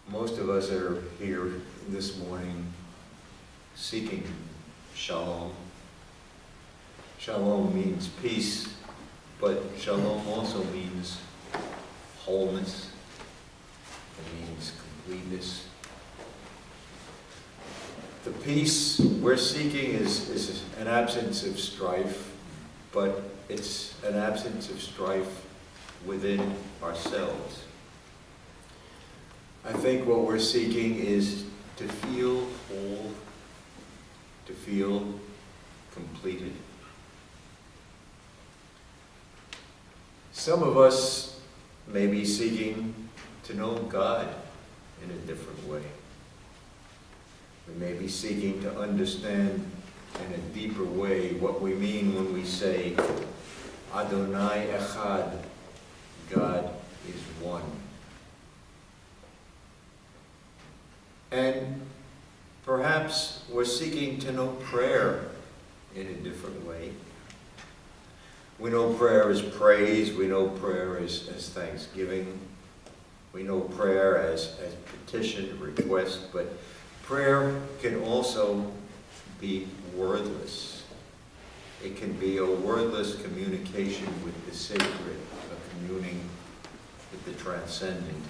Most of us are here this morning seeking shalom. Shalom means peace, but shalom also means wholeness. It means completeness. The peace we're seeking is an absence of strife, but it's an absence of strife within ourselves. I think what we're seeking is to feel whole, to feel completed. Some of us may be seeking to know God in a different way. We may be seeking to understand in a deeper way what we mean when we say, Adonai Echad, God is one. And perhaps we're seeking to know prayer in a different way. We know prayer is praise, we know prayer as thanksgiving, we know prayer as petition, request, but prayer can also be wordless. It can be a wordless communication with the sacred, a communing with the transcendent.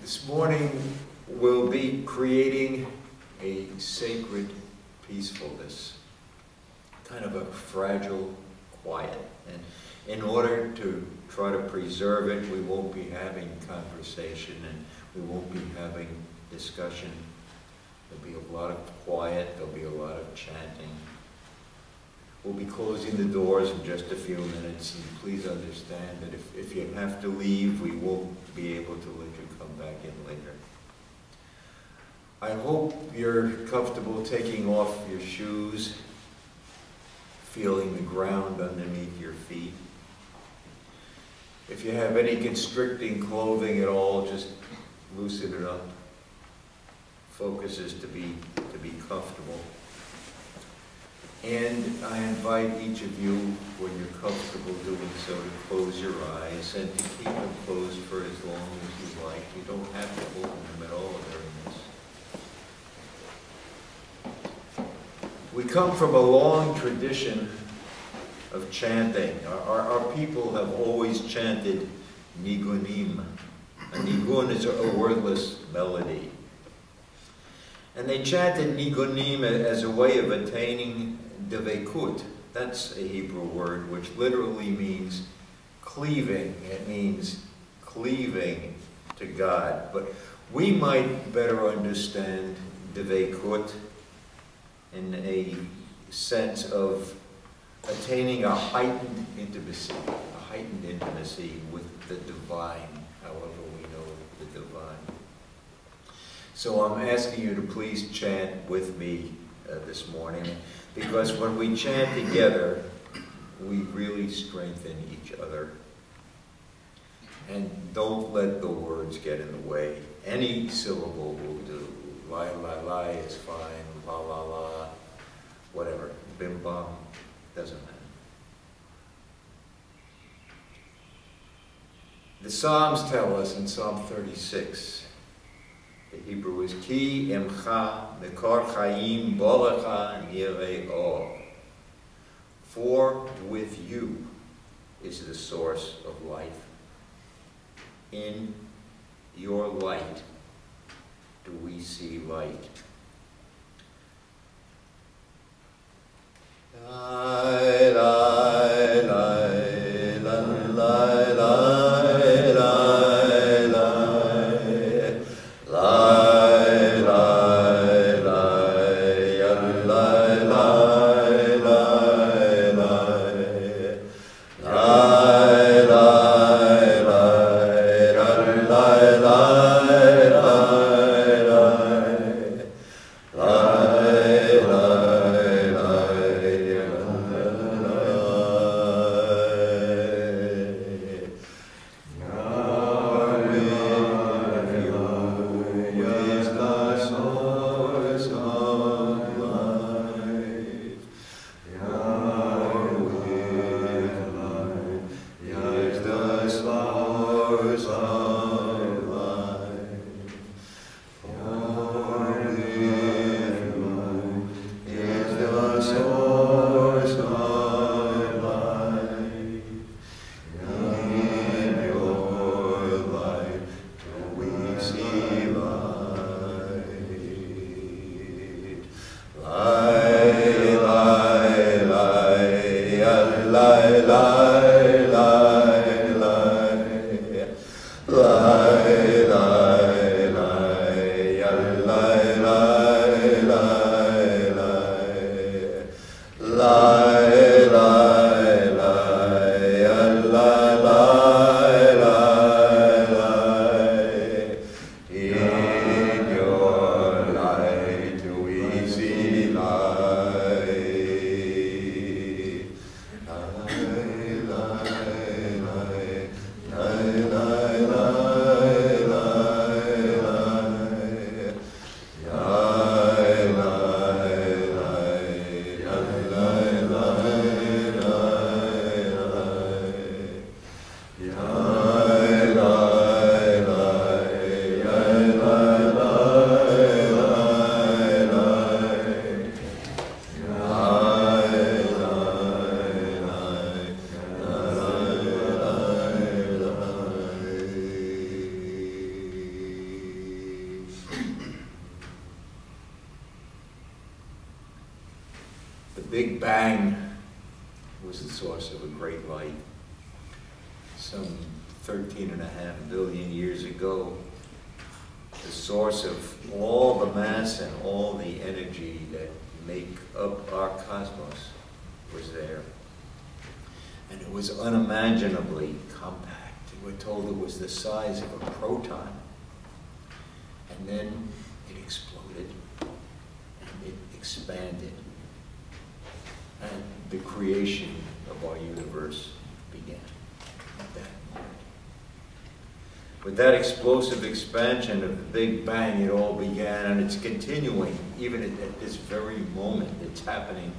This morning, we'll be creating a sacred peacefulness, kind of a fragile quiet. And in order to try to preserve it, we won't be having conversation and we won't be having discussion. There'll be a lot of quiet, there'll be a lot of chanting. We'll be closing the doors in just a few minutes, and please understand that if you have to leave, we won't be able to let you come back in later. I hope you're comfortable taking off your shoes, feeling the ground underneath your feet. If you have any constricting clothing at all, just loosen it up. Focus is to be comfortable. And I invite each of you, when you're comfortable doing so, to close your eyes and to keep them closed for as long as you like. You don't have to open them at all during this. We come from a long tradition of chanting. Our people have always chanted nigunim. A nigun is a wordless melody. And they chanted nigunim as a way of attaining devekut. That's a Hebrew word which literally means cleaving. It means cleaving to God. But we might better understand devekut in a sense of attaining a heightened intimacy with the divine, however we know the divine. So I'm asking you to please chant with me this morning, because when we chant together, we really strengthen each other. And don't let the words get in the way. Any syllable will do. La, la, la is fine. La, la, la. Whatever. Bim, bam. Doesn't matter. The Psalms tell us in Psalm 36, the Hebrew is Ki emcha mekor chaim bolecha nireo. For with you is the source of life. In your light do we see light. La, la, la, la, la, la. Big Bang was the source of a great light. Some 13.5 billion years ago, the source of all the mass and all the energy that make up our cosmos was there. And it was unimaginably compact. We're told it was the size of a proton. And then it exploded, and it expanded. And the creation of our universe began at that moment. With that explosive expansion of the Big Bang, it all began, and it's continuing even at this very moment. It's happening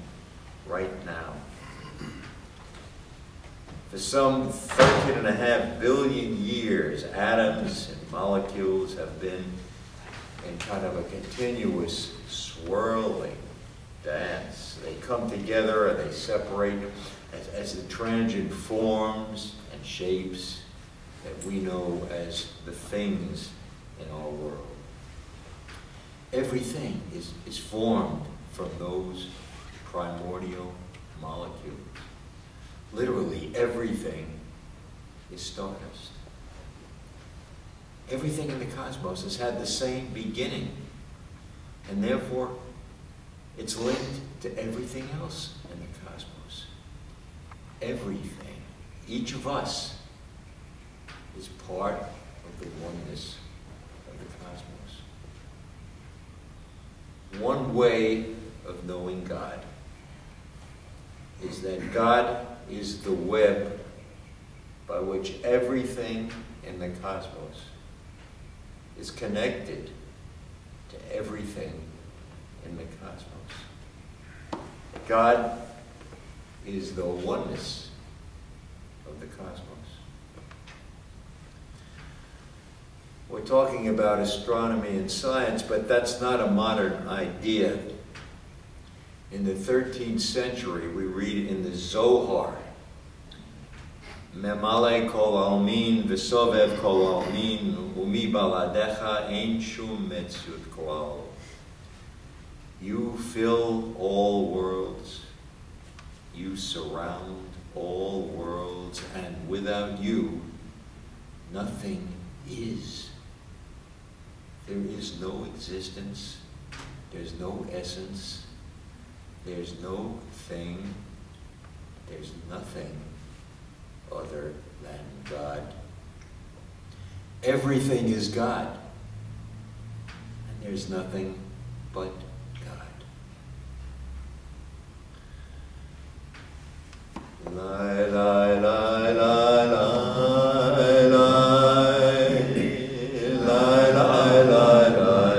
right now. For some 13.5 billion years, atoms and molecules have been in kind of a continuous swirling dance. They come together and they separate as the transient forms and shapes that we know as the things in our world. Everything is formed from those primordial molecules. Literally everything is stardust. Everything in the cosmos has had the same beginning, and therefore it's linked to everything else in the cosmos. Everything, each of us, is part of the oneness of the cosmos. One way of knowing God is that God is the web by which everything in the cosmos is connected to everything in the cosmos. God is the oneness of the cosmos. We're talking about astronomy and science, but that's not a modern idea. In the 13th century, we read in the Zohar, Memale kol almin v'sovev kol almin umi baladecha ein shum metzut klal. You fill all worlds, you surround all worlds, and without you, nothing is. There is no existence, there's no essence, there's no thing, there's nothing other than God. Everything is God, and there's nothing but God. Lie, lie, lie, lie, lie, lie, lie, lie, lie, lie.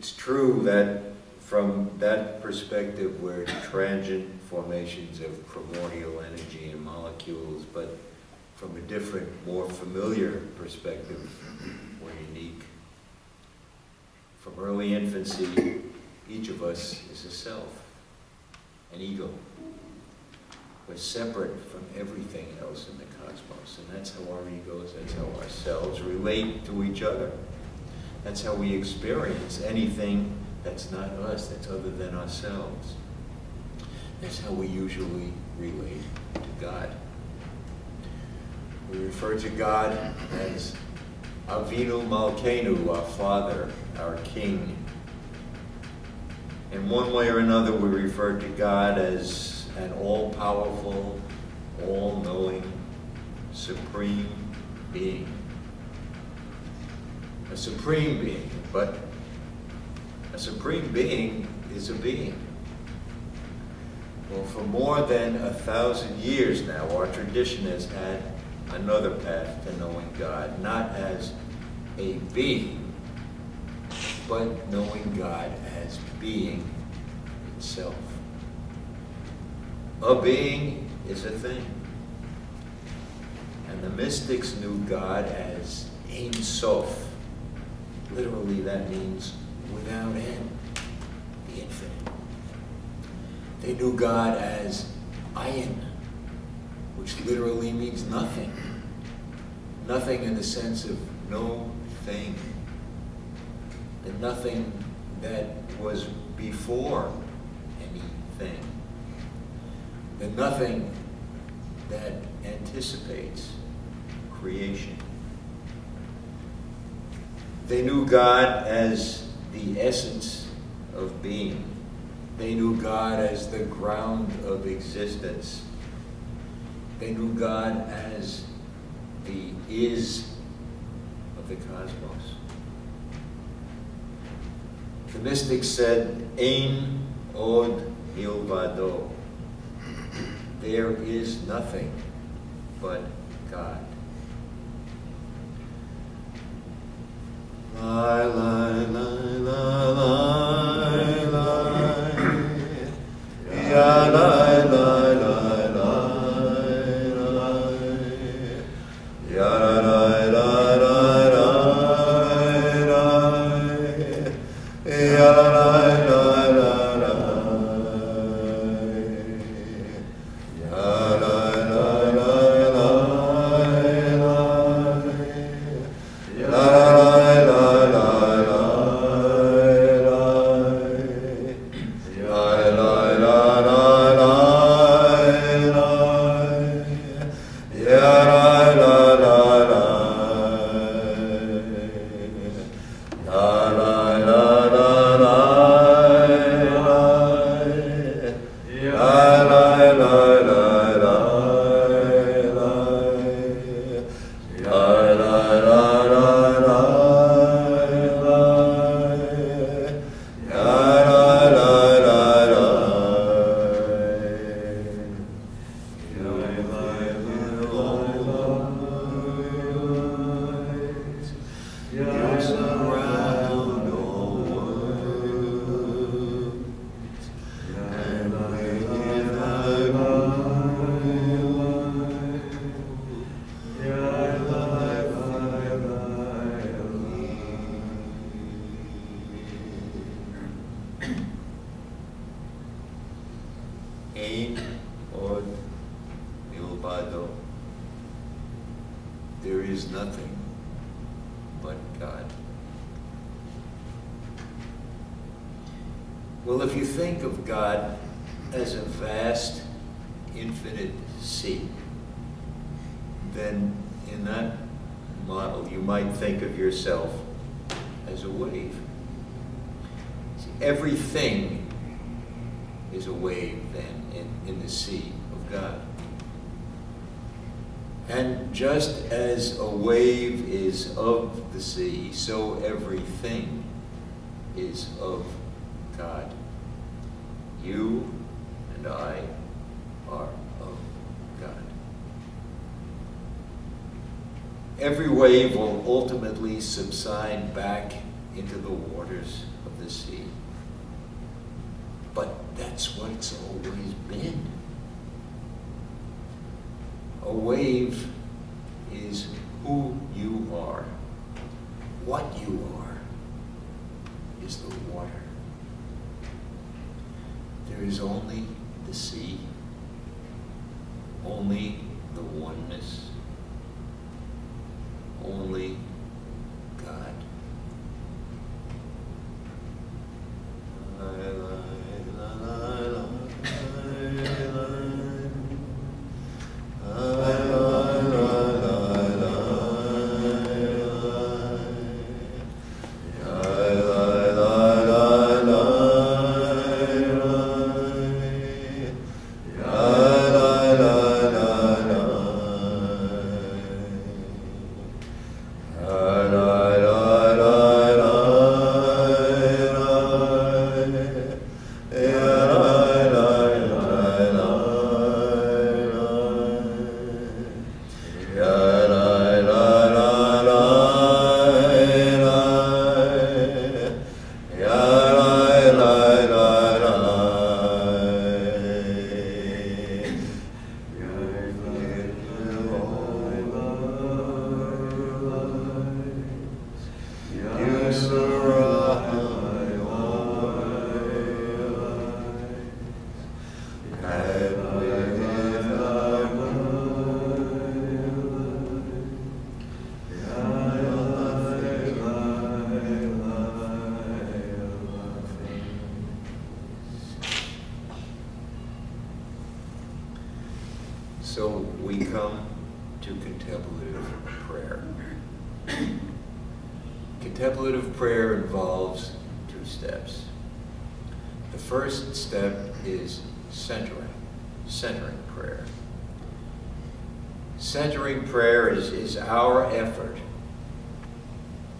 It's true that from that perspective we're transient formations of primordial energy and molecules, but from a different, more familiar perspective, we're unique. From early infancy, each of us is a self, an ego. We're separate from everything else in the cosmos, and that's how our egos, that's how our selves relate to each other. That's how we experience anything that's not us, that's other than ourselves. is how we usually relate to God. We refer to God as Avinu Malkeinu, our Father, our King. In one way or another, we refer to God as an all-powerful, all-knowing, supreme being. A supreme being, but a supreme being is a being. Well, for more than 1,000 years now, our tradition has had another path to knowing God, not as a being, but knowing God as being itself. A being is a thing. And the mystics knew God as Ein Sof. Literally, that means without end, the infinite. They knew God as Ayin, which literally means nothing. Nothing in the sense of no thing. The nothing that was before anything. The nothing that anticipates creation. They knew God as the essence of being. They knew God as the ground of existence. They knew God as the is of the cosmos. The mystics said, Ein od milvado. There is nothing but God. La la la la la la, ya la la la la, ya la la la la, ya la la la Ein od milvado. There is nothing but God. Well, if you think of God as a vast, infinite sea, then in that model you might think of yourself as a wave. See, everything is a wave then in the sea of God. And just as a wave is of the sea, so everything is of God. You and I are of God. Every wave will ultimately subside back into the waters of the sea. But that's what it's always been. A wave is who you are. What you are is the water. There is only the sea, only the oneness, only God. La, la, la, la, la. So we come to contemplative prayer. Contemplative prayer involves 2 steps. The first step is centering prayer. Centering prayer is our effort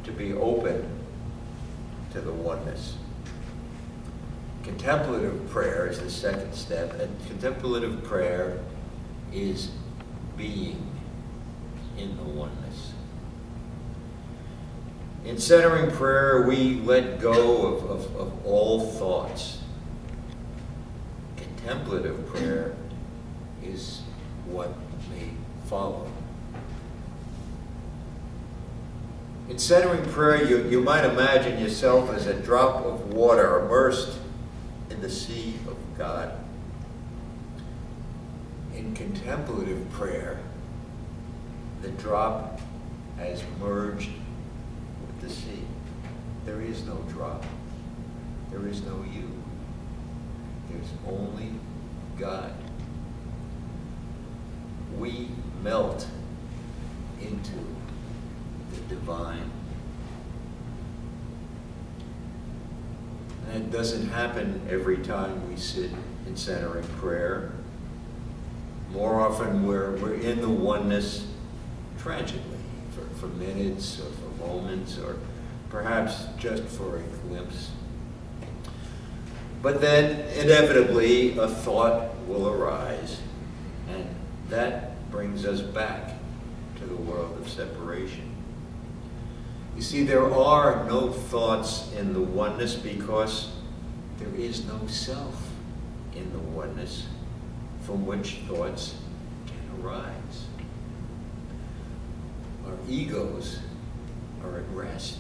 to be open to the oneness. Contemplative prayer is the second step, and contemplative prayer is being in the oneness. In centering prayer, we let go of all thoughts. Contemplative prayer is what may follow. In centering prayer, you might imagine yourself as a drop of water immersed in the sea of God. In contemplative prayer, the drop has merged with the sea. There is no drop. There is no you. There's only God. We melt into the divine. And it doesn't happen every time we sit in centering prayer. More often we're in the oneness transiently, for minutes or for moments or perhaps just for a glimpse. But then inevitably a thought will arise, and that brings us back to the world of separation. You see, there are no thoughts in the oneness because there is no self in the oneness from which thoughts can arise. Our egos are at rest.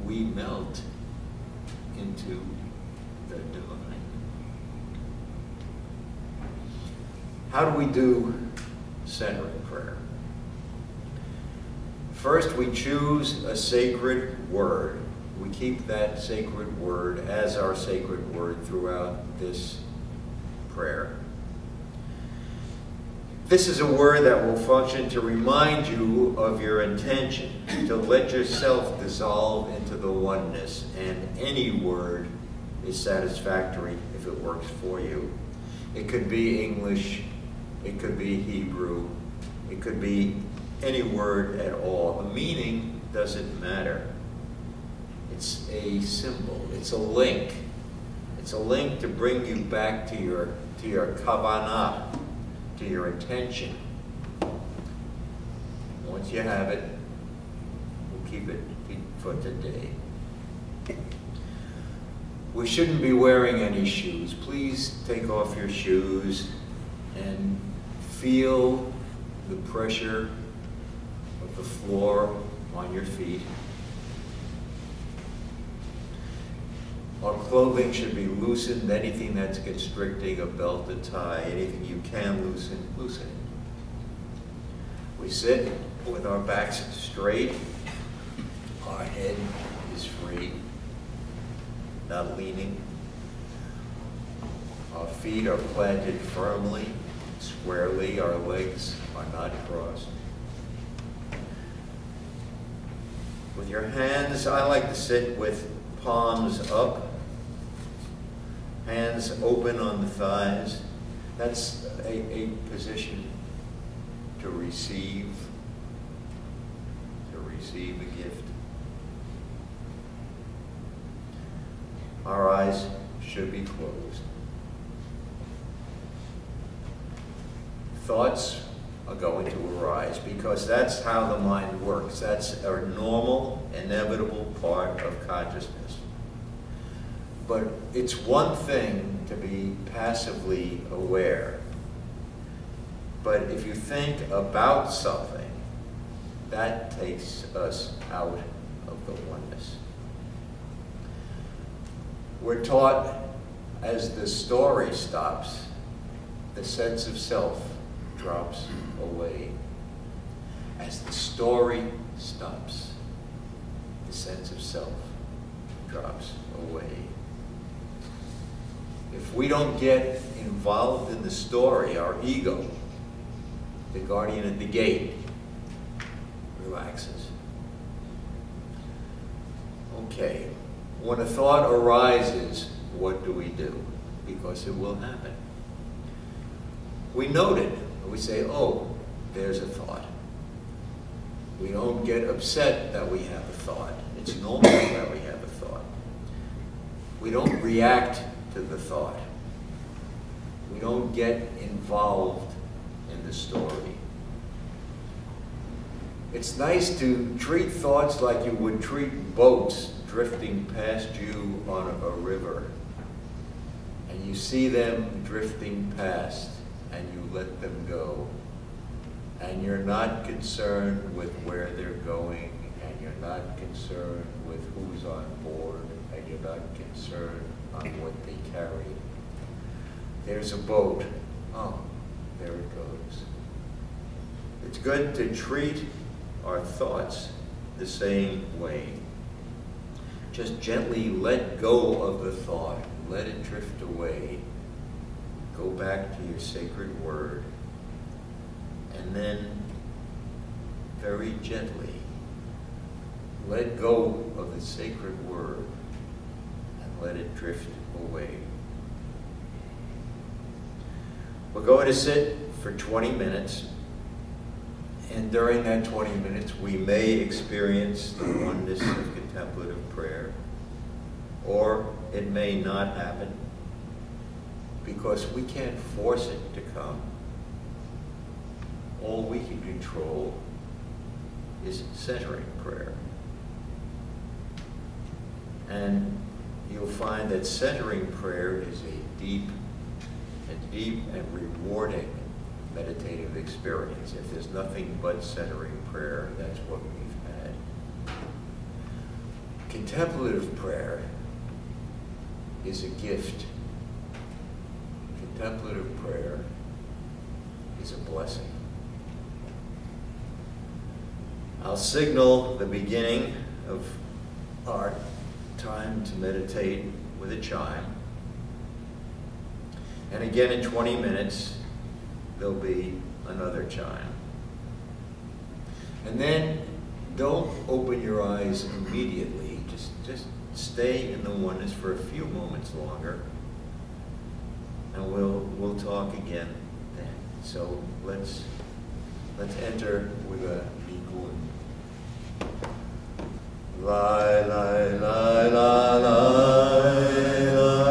We melt into the divine. How do we do centering prayer? First, we choose a sacred word. We keep that sacred word as our sacred word throughout this prayer. This is a word that will function to remind you of your intention, to let yourself dissolve into the oneness, and any word is satisfactory if it works for you. It could be English, it could be Hebrew, it could be any word at all. The meaning doesn't matter. It's a symbol, it's a link. It's a link to bring you back to your kavanah, to your intention. Once you have it, we'll keep it for today. We shouldn't be wearing any shoes. Please take off your shoes and feel the pressure of the floor on your feet. Our clothing should be loosened. Anything that's constricting, a belt, a tie, anything you can loosen, loosen it. We sit with our backs straight. Our head is free, not leaning. Our feet are planted firmly, squarely. Our legs are not crossed. With your hands, I like to sit with palms up, hands open on the thighs. That's a position to receive a gift. Our eyes should be closed. Thoughts are going to arise because that's how the mind works. That's a normal, inevitable part of consciousness. But it's one thing to be passively aware. But if you think about something, that takes us out of the oneness. We're taught as the story stops, the sense of self drops away. As the story stops, the sense of self drops away. If we don't get involved in the story, our ego, the guardian at the gate, relaxes. Okay, when a thought arises, what do? Because it will happen. We note it, and we say, oh, there's a thought. We don't get upset that we have a thought. It's normal that we have a thought. We don't react to the thought. We don't get involved in the story. It's nice to treat thoughts like you would treat boats drifting past you on a river. And you see them drifting past, and you let them go. And you're not concerned with where they're going, and you're not concerned with who's on board, and you're not concerned on what they carry. There's a boat. Oh, there it goes. It's good to treat our thoughts the same way. Just gently let go of the thought. Let it drift away. Go back to your sacred word. And then, very gently, let go of the sacred word and let it drift away. We're going to sit for 20 minutes, and during that 20 minutes, we may experience the oneness of contemplative prayer, or it may not happen, because we can't force it to come. All we can control is centering prayer. And you'll find that centering prayer is a deep and rewarding meditative experience. If there's nothing but centering prayer, that's what we've had. Contemplative prayer is a gift. Contemplative prayer is a blessing. I'll signal the beginning of our time to meditate with a chime. And again in 20 minutes, there'll be another chime. And then don't open your eyes immediately. Just stay in the oneness for a few moments longer. And we'll talk again then. So let's enter with a nigun. Lai, lai, lai, lai, lai, lai,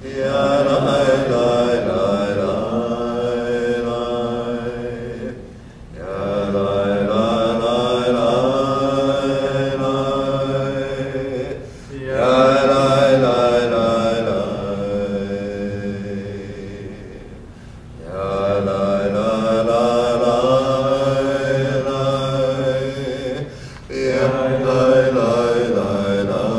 ya, lai, lai, lai, lai, lai, ya, lai, lai, lai, lai, lai, ya, lai, lai, lai, lai, ya, lai, lai, lai, lai. La la la la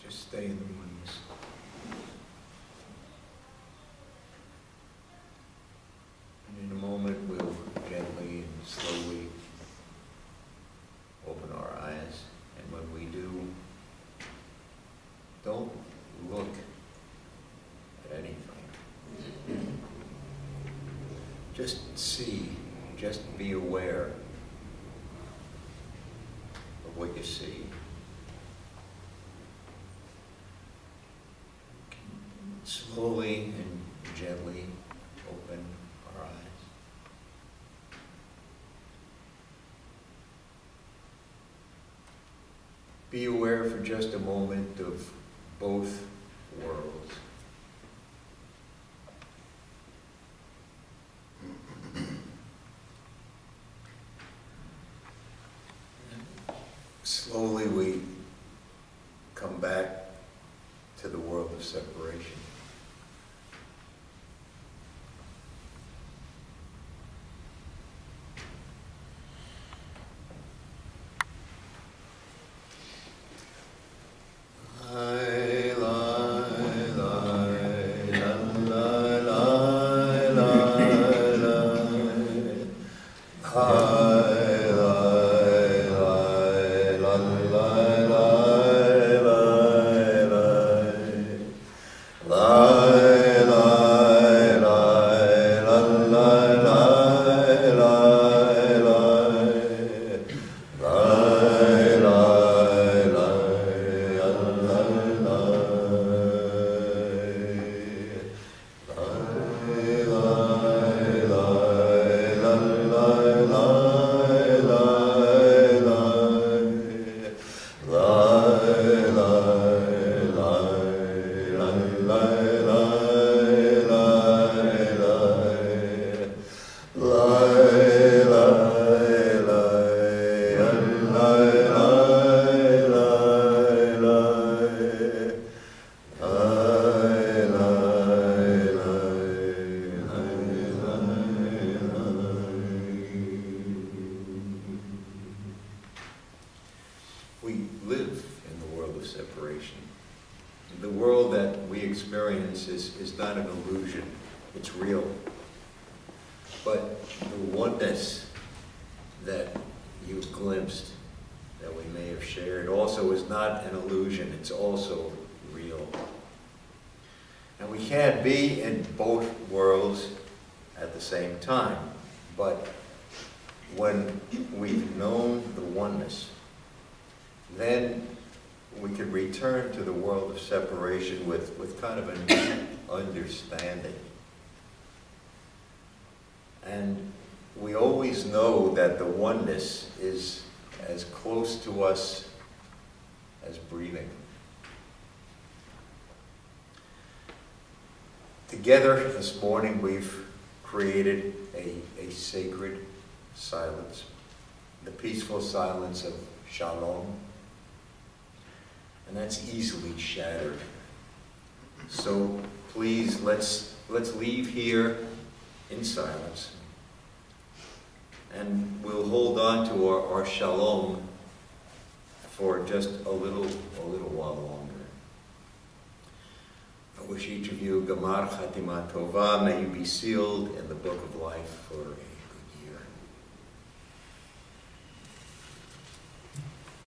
Just stay in the oneness. And in a moment, we'll gently and slowly open our eyes. And when we do, don't look at anything. Just see, just be aware of what you see. Slowly and gently open our eyes. Be aware for just a moment of both worlds. Slowly we come back to the world of separation. We live in the world of separation. The world that we experience is not an illusion, it's real. But the oneness that you've glimpsed, that we may have shared, also is not an illusion, it's also real. And we can't be in both worlds at the same time, but when we've known the oneness, then we can return to the world of separation with kind of a new understanding. And we always know that the oneness is as close to us as breathing. Together this morning we've created a sacred silence, the peaceful silence of shalom. And that's easily shattered. So please, let's leave here in silence. And we'll hold on to our shalom for just a little while longer. I wish each of you Gamar Chatima Tova, may you be sealed in the book of life for